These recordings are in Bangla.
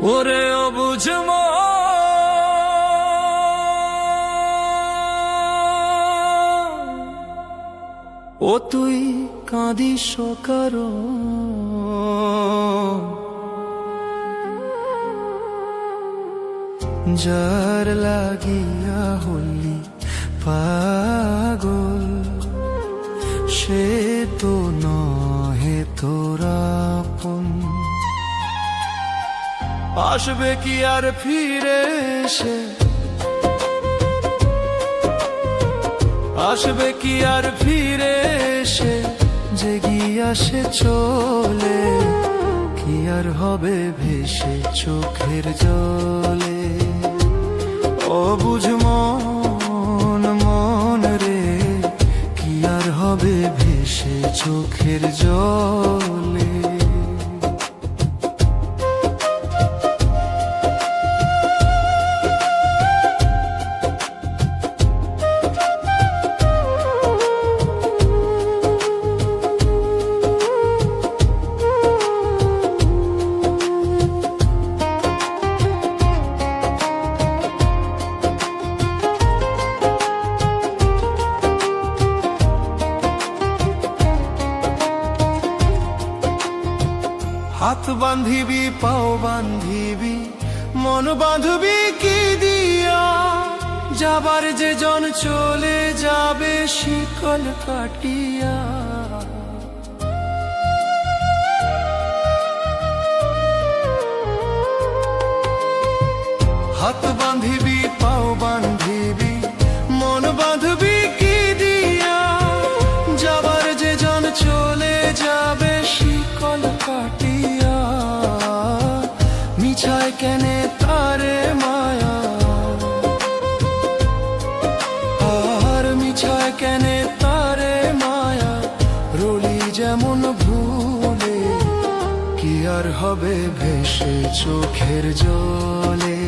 ওরে অবুঝ মন, ও তুই কাঁদিস কারণ যার লাগিয়া হলি পাগল, সে তো নহে তোরা আপন। আসবে কি আর ফিরে এসে, আসবে কি আর ফিরে এসে, যে গিয়া সে চলে, কি আর হবে ভেসে চোখের জলে। অবুঝ মন মন রে, কি আর হবে ভেসে চোখের জলে। হাত বান্ধিবি পাও বান্ধিবি, মন বাঁধবি কি দিয়া, যাবার যে জন চলে যাবে শিকল কাটিয়া। হাত বান্ধিবি পাও বান্ধিবি, মন বাঁধবি কি দিয়া, যাবার যে জন চলে যাবে শিকল কাটিয়া। মিছায় কেনে তারে মায়া, আর মিছায় কেনে তারে মায়া, রলি যেমন ভুলে, কি আর হবে ভেসে চোখের জলে।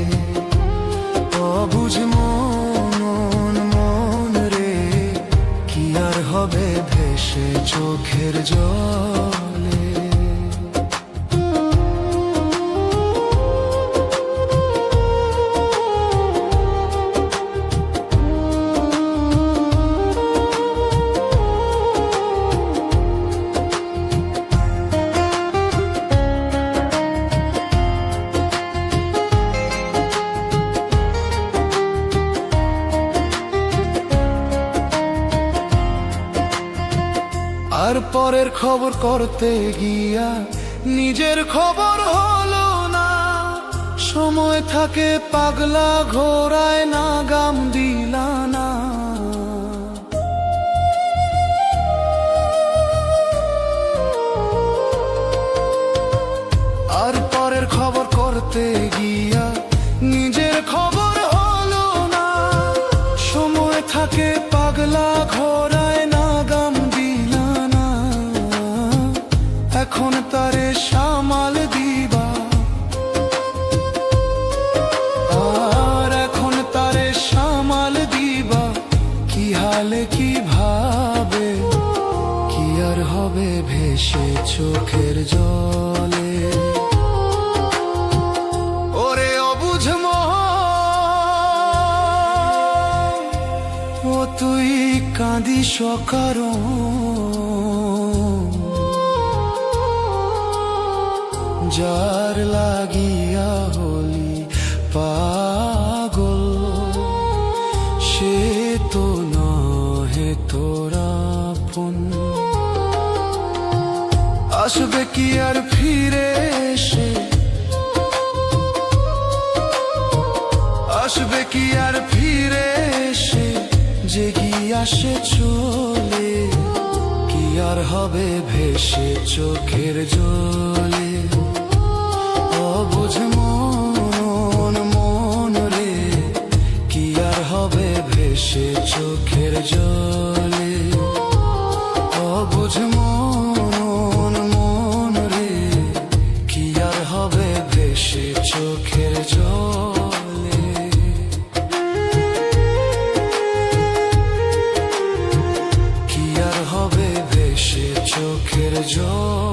অবুঝ মন মন রে, কি আর হবে ভেসে চোখের জলে। আর পরের খবর করতে গিয়া নিজের খবর হলো না, সময় থাকে পাগলা ঘোড়ায় না গাম দিলা না। আর পরের খবর করতে গিয়া নিজের খবর হলো না, সময় থাকে পাগলা ঘোড়ায় না গাম দিলা না। এখন তারে সামাল দিবা, আর এখন তারে সামাল দিবা, কি হালে কি ভাবে, কি আর হবে ভেসে চোখের জলে। ওরে অবুঝ মন, ও তুই কাঁদিস কারণ যার লাগিয়া হলি পাগল, সে তো নহে তোরা আপন। আসবে কি আর ফিরে এসে, আসবে কি আর ফিরে এসে, যে গিয়া সে চলে, কি আর হবে ভেসে চোখের জলে। অবুঝ মন মন রে, কি আর হবে ভেসে চোখের জলে। অবুঝ মন মন রে, কি আর হবে ভেসে চোখের জলে। কি আর হবে ভেসে চোখের জলে।